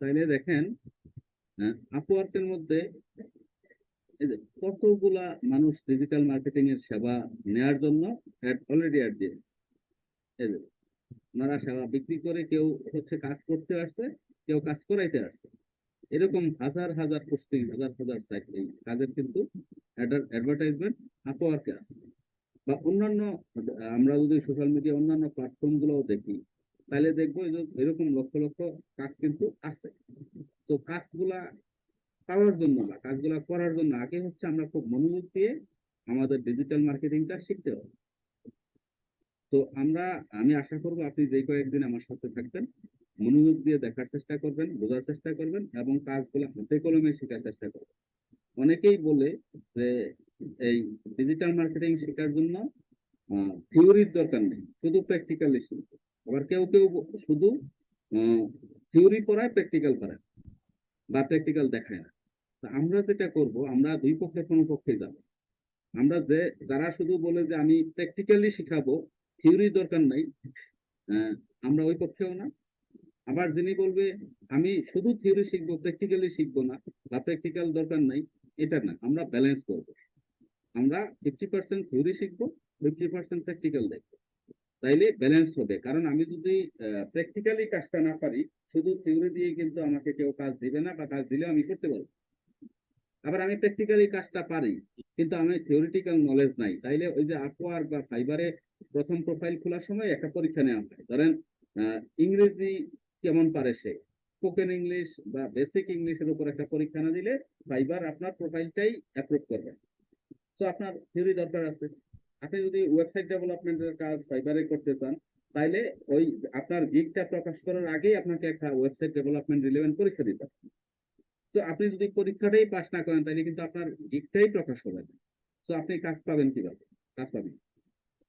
তাইলে দেখেন আপওয়ার্কের মধ্যে এই যে কতগুলা মানুষ ডিজিটাল মার্কেটিং এর সেবা নেয়ার জন্য অলরেডি অ্যাড দিয়েছে। এই যে ওনারা সেবা বিক্রি করে কেউ হচ্ছে কাজ করতে আসছে, কেউ কাজ করাইতে আসছে। এরকম হাজার হাজার পোস্টিং, হাজার হাজার সাইট এই কাজের কিন্তু অ্যাডভার্টাইজমেন্ট আপওয়ার্কে আছে। বা অন্যান্য আমরা যদি সোশ্যাল মিডিয়া অন্যান্য প্ল্যাটফর্ম গুলোও দেখি, তাহলে দেখবো যে এরকম লক্ষ লক্ষ কাজ কিন্তু আছে। তো কাজগুলা পাওয়ার জন্য না, কাজগুলা করার জন্য আগে হচ্ছে আমরা খুব মনোযোগ দিয়ে আমাদের ডিজিটাল মার্কেটিংটা শিখতে হবে। তো আমি আশা করবো আপনি যে কয়েকদিন আমার সাথে থাকবেন, মনোযোগ দিয়ে দেখার চেষ্টা করবেন, বোঝার চেষ্টা করবেন এবং কাজগুলো হাতে কলমে শেখার চেষ্টা করবেন। অনেকেই বলে যে এই ডিজিটাল মার্কেটিং শেখার জন্য থিওরির দরকার নেই, শুধু প্র্যাকটিক্যালি শিখবে। আবার কেউ কেউ শুধু থিওরি পড়ায়, প্র্যাকটিক্যাল করায় বা প্র্যাকটিক্যাল দেখায় না। আমরা যেটা করব, আমরা দুই পক্ষে কোনো পক্ষে যাব। আমরা যারা শুধু বলে যে আমি প্র্যাকটিক্যালি শিখাবো, থিওরি দরকার নাই, আমরা ওই পক্ষেও না। আবার যিনি বলবে আমি শুধু থিওরি শিখবো, প্র্যাকটিক্যালি শিখবো না বা প্র্যাকটিক্যাল দরকার নাই, এটা না। আমরা ব্যালেন্স করবো। আমরা 50% থিওরি শিখবো, 50% প্র্যাকটিক্যাল দেখবো। তাইলে ব্যালেন্স হবে। কারণ আমি যদি প্র্যাকটিক্যালি কাজটা না পারি, শুধু থিওরি দিয়ে কিন্তু আমাকে কেউ কাজ দিবে না, বা কাজ দিলেও আমি করতে পারবো। আবার আমি প্র্যাকটিক্যালি কাজটা পারি, কিন্তু আমি থিওরিটিক্যাল নলেজ নাই, তাইলে ওই যে আপওয়ার্ক বা ফাইবারে প্রথম প্রোফাইল খোলার সময় একটা পরীক্ষা নেওয়া হয়। ধরেন ইংরেজি কেমন পারে সে, স্পোকেন ইংলিশ বা বেসিক ইংলিশের উপর একটা পরীক্ষা না দিলে ফাইবার আপনার প্রোফাইলটাই অ্যাপ্রুভ করবে। তো আপনার থিওরি দরকার আছে। আপনি যদি ওয়েবসাইট ডেভেলপমেন্টের কাজ ফাইবারে করতে চান, তাইলে ওই আপনার গিগটা প্রকাশ করার আগেই আপনাকে একটা ওয়েবসাইট ডেভেলপমেন্ট রিলেভেন্ট পরীক্ষা দিতে হবে। তো আপনি যদি পরীক্ষাটাই পাস না করেন, তাহলে কিন্তু আপনার গিগটাই প্রকাশ হবে না। তো আপনি কাজ পাবেন কিভাবে? কাজ পাবেন।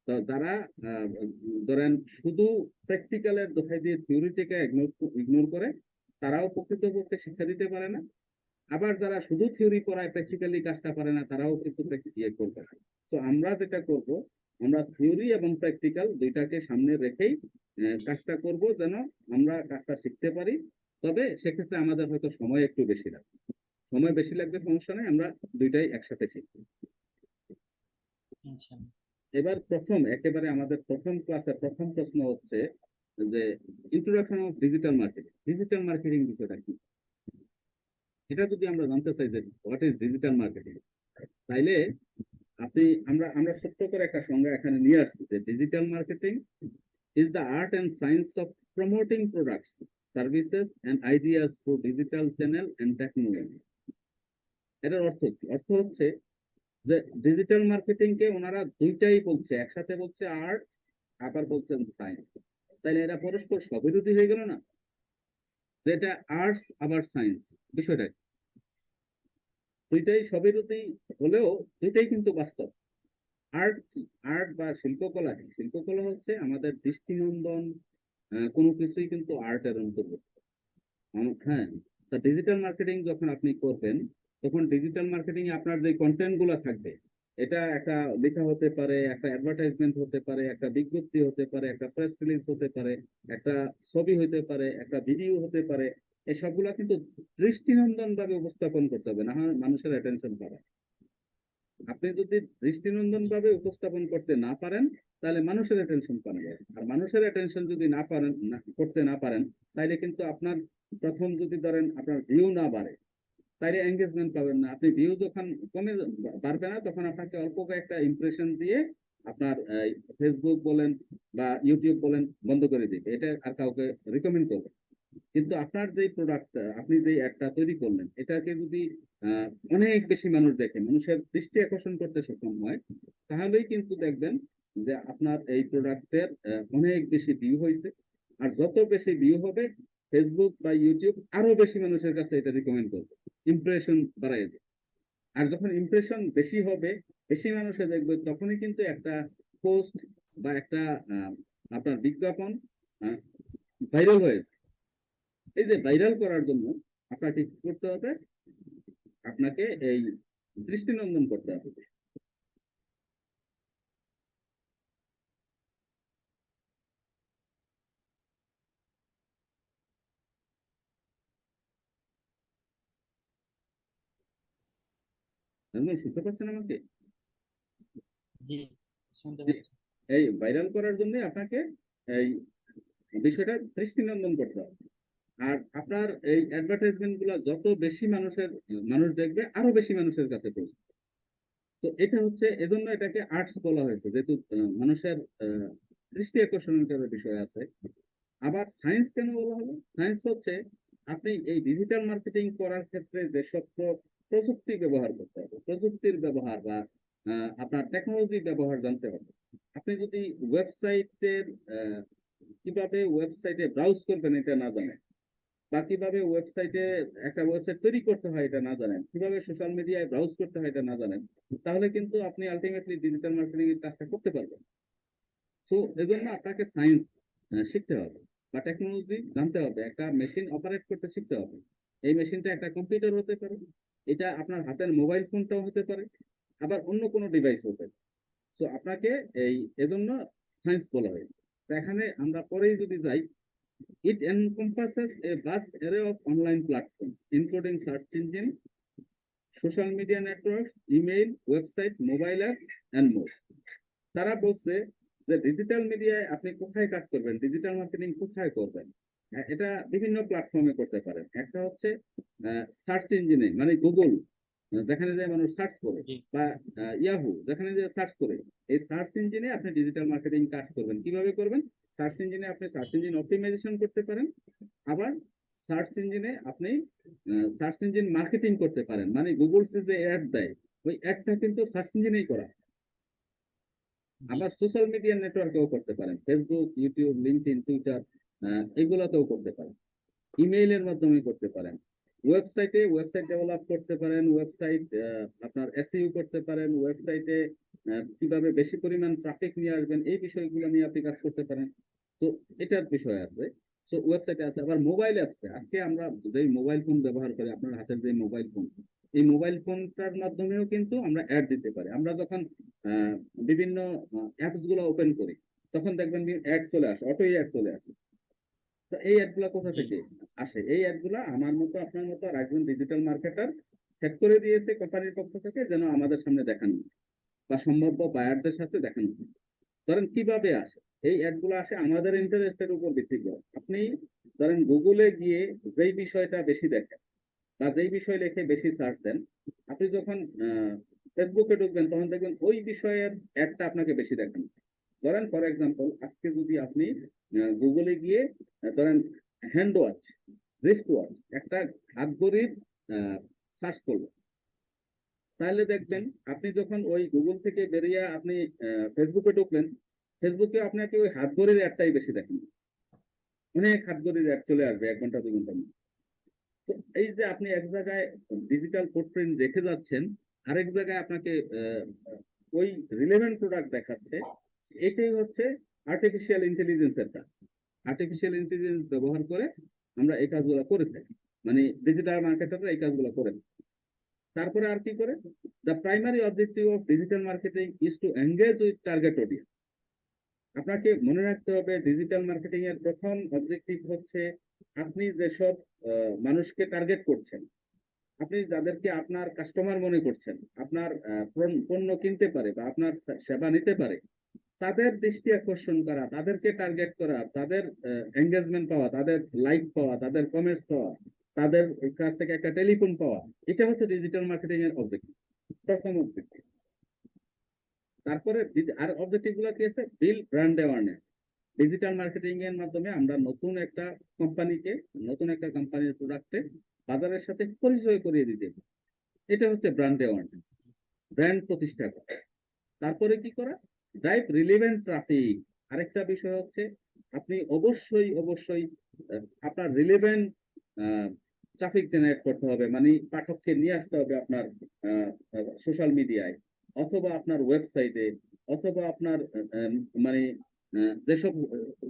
তো যারা ধরেন শুধু প্র্যাকটিক্যালের দোহাই দিয়ে থিওরিটিকে ইগনোর করে, তারাও প্রকৃতপক্ষে শিক্ষা দিতে পারে না। আবার যারা শুধু থিওরি পড়ায়, প্র্যাকটিক্যালি কাজটা পারে না, তারাও কিন্তু ইয়ে করবে না। তো আমরা যেটা করব, আমরা থিওরি এবং প্র্যাকটিক্যাল দুইটাকে সামনে রেখেই কাজটা করব, যেন আমরা কাজটা শিখতে পারি। তবে সেক্ষেত্রে আমাদের হয়তো সময় একটু বেশি লাগবে। সময় বেশি লাগবে, সমস্যা নেই, আমরা দুইটাই একসাথে শিখব। আচ্ছা। এবার একেবারে আমাদের প্রথম ক্লাসের প্রথম প্রশ্ন হচ্ছে যে introduction of digital marketing. Digital marketing বিষয়টা কি? এটা যদি আমরা জানতে চাই যে হোয়াট ইজ ডিজিটাল মার্কেটিং, তাইলে আপনি আমরা আমরা ছোট্ট করে একটা সংজ্ঞা এখানে নিয়ে আসছি যে digital marketing is the art and science of promoting products, services and ideas through digital channel and technology. এটার অর্থ কি? অর্থ হচ্ছে যে ডিজিটাল মার্কেটিং কে ওনারা দুইটাই বলছে, একসাথে বলছে আর্ট, আবার বলছেন সায়েন্স। তাইলে এরা পরস্পর সবিরোধী হয়ে গেল না? যেটা আর্টস আবার সায়েন্স, বিষয়টা দুইটাই সবিরোধী হলেও দুইটাই কিন্তু বাস্তব। আর্ট কি? আর্ট বা শিল্পকলা কি? শিল্পকলা হচ্ছে আমাদের দৃষ্টিনন্দন কোনো কিছুই কিন্তু আর্টের অন্তর্ভুক্ত। হ্যাঁ। তা ডিজিটাল মার্কেটিং যখন আপনি করবেন, তখন ডিজিটাল মার্কেটিং এ আপনার যে কন্টেন্ট গুলো থাকবে, এটা একটা লেখা হতে পারে, একটা অ্যাডভার্টাইজমেন্ট হতে পারে, একটা বিজ্ঞপ্তি হতে পারে, একটা প্রেস রিলিজ হতে পারে, একটা ছবি হতে পারে, একটা ভিডিও হতে পারে। এই সবগুলা কিন্তু দৃষ্টিনন্দন ভাবে উপস্থাপন করতে হবে, না হয় মানুষের অ্যাটেনশন পাবে। আপনি যদি দৃষ্টিনন্দন ভাবে উপস্থাপন করতে না পারেন, তাহলে মানুষের অ্যাটেনশন পাবেন। আর মানুষের অ্যাটেনশন যদি না পারেন, করতে না পারেন, তাহলে কিন্তু আপনার প্রথম যদি ধরেন আপনার ভিউ না বাড়ে, তাইলে এঙ্গেজমেন্ট পাবেন না। আপনি ভিউ যখন কমে বাড়বে না, তখন আপনাকে অল্প কয়েকটা ইমপ্রেশন দিয়ে আপনার ফেসবুক বলেন বা ইউটিউব বলেন বন্ধ করে দিবে, এটা আর কাউকে রিকমেন্ড করবে। কিন্তু আপনার যে প্রোডাক্ট, আপনি যে একটা তৈরি করলেন, এটাকে যদি অনেক বেশি মানুষ দেখে, মানুষের দৃষ্টি আকর্ষণ করতে সক্ষম হয়, তাহলেই কিন্তু দেখবেন যে আপনার এই প্রোডাক্টের অনেক বেশি ভিউ হয়েছে। আর যত বেশি ভিউ হবে, ফেসবুক বা ইউটিউব আরো বেশি মানুষের কাছে এটা রিকমেন্ড করবে, ইমপ্রেশন বাড়াই দেবে। আর যখন ইমপ্রেশন বেশি হবে, বেশি মানুষে দেখবে, তখনই কিন্তু একটা পোস্ট বা একটা আপনার বিজ্ঞাপন ভাইরাল হয়ে যায়। এই যে ভাইরাল করার জন্য আপনাকে কি করতে হবে? আপনাকে এই দৃষ্টিনন্দন করতে হবে। শুনতে পাচ্ছেন আমাকে? জি, শুনতে জি। পাচ্ছি। এই ভাইরাল করার জন্য আপনাকে এই বিষয়টা দৃষ্টিনন্দন করতে হবে। আর আপনার এই অ্যাডভার্টাইজমেন্ট গুলা যত বেশি মানুষ দেখবে আরো বেশি মানুষের কাছে পৌঁছবে। তো এটা হচ্ছে এজন্য এটাকে আর্টস বলা হয়েছে, যেহেতু মানুষের দৃষ্টি আকর্ষণের বিষয় আছে। আবার সায়েন্স কেন বলা হলো? সায়েন্স হচ্ছে আপনি এই ডিজিটাল মার্কেটিং করার ক্ষেত্রে যেসব প্রযুক্তি ব্যবহার করতে হবে, প্রযুক্তির ব্যবহার বা আপনার টেকনোলজি ব্যবহার জানতে হবে। আপনি যদি ওয়েবসাইটের কিভাবে ওয়েবসাইটে ব্রাউজ করবেন এটা না জানেন, বা কিভাবে ওয়েবসাইটে একটা ওয়েবসাইট তৈরি করতে হয় এটা না জানেন, কিভাবে সোশ্যাল মিডিয়ায় ব্রাউজ করতে হয় এটা না জানেন, তাহলে কিন্তু আপনি আলটিমেটলি ডিজিটাল মার্কেটিং এর কাজটা করতে পারবেন। তো এজন্য আপনাকে সায়েন্স শিখতে হবে বা টেকনোলজি জানতে হবে, একটা মেশিন অপারেট করতে শিখতে হবে। এই মেশিনটা একটা কম্পিউটার হতে পারে, এটা আপনার হাতের মোবাইল ফোনটাও হতে পারে, আবার অন্য কোনো ডিভাইস হতে পারে। তো আপনাকে এই এজন্য সায়েন্স বলা হয়েছে। তো এখানে আমরা পরেই যদি যাই, it encompasses a vast array of online platforms including search engine, social media networks, email, website, mobile app and more. তারা বলছে যে ডিজিটাল মিডিয়ায় আপনি কোথায় কাজ করবেন, ডিজিটাল মার্কেটিং কোথায় করবেন। এটা বিভিন্ন প্ল্যাটফর্মে করতে পারেন। একটা হচ্ছে সার্চ ইঞ্জিনে, মানে গুগল, যেখানে যে মানুষ সার্চ করে, জি, বা ইয়াহু, যেখানে যে সার্চ করে। এই সার্চ ইঞ্জিনে আপনি ডিজিটাল মার্কেটিং কাজ করবেন। কিভাবে করবেন? সার্চ ইঞ্জিনে আপনি সার্চ ইঞ্জিন অপটিমাইজেশন করতে পারেন। আবার সার্চ ইঞ্জিনে আপনি সার্চ ইঞ্জিন মার্কেটিং করতে পারেন, মানে গুগল যে অ্যাড দেয় ওই অ্যাডটা কিন্তু সার্চ ইঞ্জিনেই করা। জি, আবার সোশ্যাল মিডিয়া নেটওয়ার্কেও করতে পারেন, ফেসবুক, ইউটিউব, লিঙ্কডইন, টুইটার, এগুলাতেও করতে পারেন। ইমেইলের মাধ্যমে করতে পারেন। ওয়েবসাইট ডেভেলপ করতে পারেন, ওয়েবসাইট আপনার এসইও করতে পারেন, ওয়েবসাইটে কিভাবে বেশি পরিমাণ ট্রাফিক নিয়ে আসবেন এই বিষয়গুলো নিয়ে আপনি কাজ করতে পারেন। তো এটার বিষয় আছে। তো ওয়েবসাইটে আছে, আবার মোবাইল অ্যাপসে। আজকে আমরা যে মোবাইল ফোন ব্যবহার করি, আপনার হাতের যে মোবাইল ফোন, এই মোবাইল ফোনটার মাধ্যমেও কিন্তু আমরা অ্যাড দিতে পারি। আমরা যখন আহ, বিভিন্ন অ্যাপস গুলো ওপেন করি, তখন দেখবেন অ্যাড চলে আসে, অটো অ্যাড চলে আসে। তো এই অ্যাড গুলা কোথা জি, থেকে আসে? এই অ্যাড গুলা আমার মতো আপনার মতো আর একজন ডিজিটাল মার্কেটার সেট করে দিয়েছে কোম্পানির পক্ষ থেকে, যেন আমাদের সামনে দেখানো বা সম্ভাব্য বায়ারদের সাথে দেখানো। ধরেন কিভাবে আসে এই অ্যাড গুলো? আসে আমাদের ইন্টারেস্টের উপর ভিত্তি করে। আপনি ধরেন গুগলে গিয়ে যেই বিষয়টা বেশি দেখেন বা যেই বিষয় লিখে বেশি সার্চ দেন, আপনি যখন ফেসবুকে ঢুকবেন তখন দেখবেন ওই বিষয়ের অ্যাডটা আপনাকে বেশি দেখানো। ধরেন ফর এক্সাম্পল, আজকে যদি আপনি গুগলে গিয়ে ধরেন হ্যান্ড ওয়াচ, রিস্ট ওয়াচ, একটা হাত ঘড়ির সার্চ করবেন, তাহলে জি, দেখবেন আপনি যখন ওই গুগল থেকে বেরিয়ে আপনি ফেসবুকে ঢুকলেন, ফেসবুকে আপনাকে ওই হাত ঘড়ির অ্যাডটাই বেশি দেখেন। অনেক হাত ঘড়ির অ্যাড চলে আসবে 1 ঘন্টা 2 ঘন্টার মধ্যে। তো এই যে আপনি এক জায়গায় ডিজিটাল ফুটপ্রিন্ট রেখে যাচ্ছেন, আরেক জায়গায় আপনাকে ওই রিলেভেন্ট প্রোডাক্ট দেখাচ্ছে। এটাই হচ্ছে আর্টিফিশিয়াল ইন্টেলিজেন্সের কাজ। আর্টিফিশিয়াল ইন্টেলিজেন্স ব্যবহার করে আমরা এই কাজগুলো করে থাকি, মানে ডিজিটাল মার্কেটাররা এই কাজগুলো করে। তারপরে আর কি করে? The primary objective of digital marketing is to engage with target audience. আপনাকে মনে রাখতে হবে ডিজিটাল মার্কেটিং এর প্রথম অবজেক্টিভ হচ্ছে আপনি যেসব মানুষকে টার্গেট করছেন, আপনি যাদেরকে আপনার কাস্টমার মনে করছেন, আপনার পণ্য কিনতে পারে বা আপনার সেবা নিতে পারে, তাদের দৃষ্টি আকর্ষণ করা, তাদেরকে টার্গেট করা, তাদের এঙ্গেজমেন্ট পাওয়া, তাদের লাইক পাওয়া, তাদের কমেন্টস পাওয়া, তাদের কাছ থেকে একটা টেলিফোন পাওয়া, এটা হচ্ছে ডিজিটাল মার্কেটিং এর অবজেক্টিভ, প্রথম অবজেক্টিভ। তারপরে আর অবজেক্টিভ গুলো কি আছে? Build brand awareness. Digital marketing এর মাধ্যমে আমরা নতুন একটা কোম্পানির প্রোডাক্টে বাজারের সাথে পরিচয় করিয়ে দিতে পারি। এটা হচ্ছে ব্র্যান্ড অ্যাওয়ারনেস, ব্র্যান্ড প্রতিষ্ঠা করা। তারপরে কি করা? Drive relevant traffic. আরেকটা বিষয় হচ্ছে আপনি অবশ্যই আপনার রিলেভেন্ট ট্রাফিক জেনারেট করতে হবে, মানে পাঠককে নিয়ে আসতে হবে আপনার সোশ্যাল মিডিয়ায়, অথবা আপনার ওয়েবসাইটে, অথবা আপনার মানে যেসব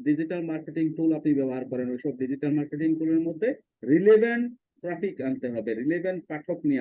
ডিজিটাল মার্কেটিং টুল আপনি ব্যবহার করেন ওইসব ডিজিটাল মার্কেটিং টুলের মধ্যে রিলেভেন্ট ট্রাফিক আনতে হবে, রিলেভেন্ট পাঠক নিয়ে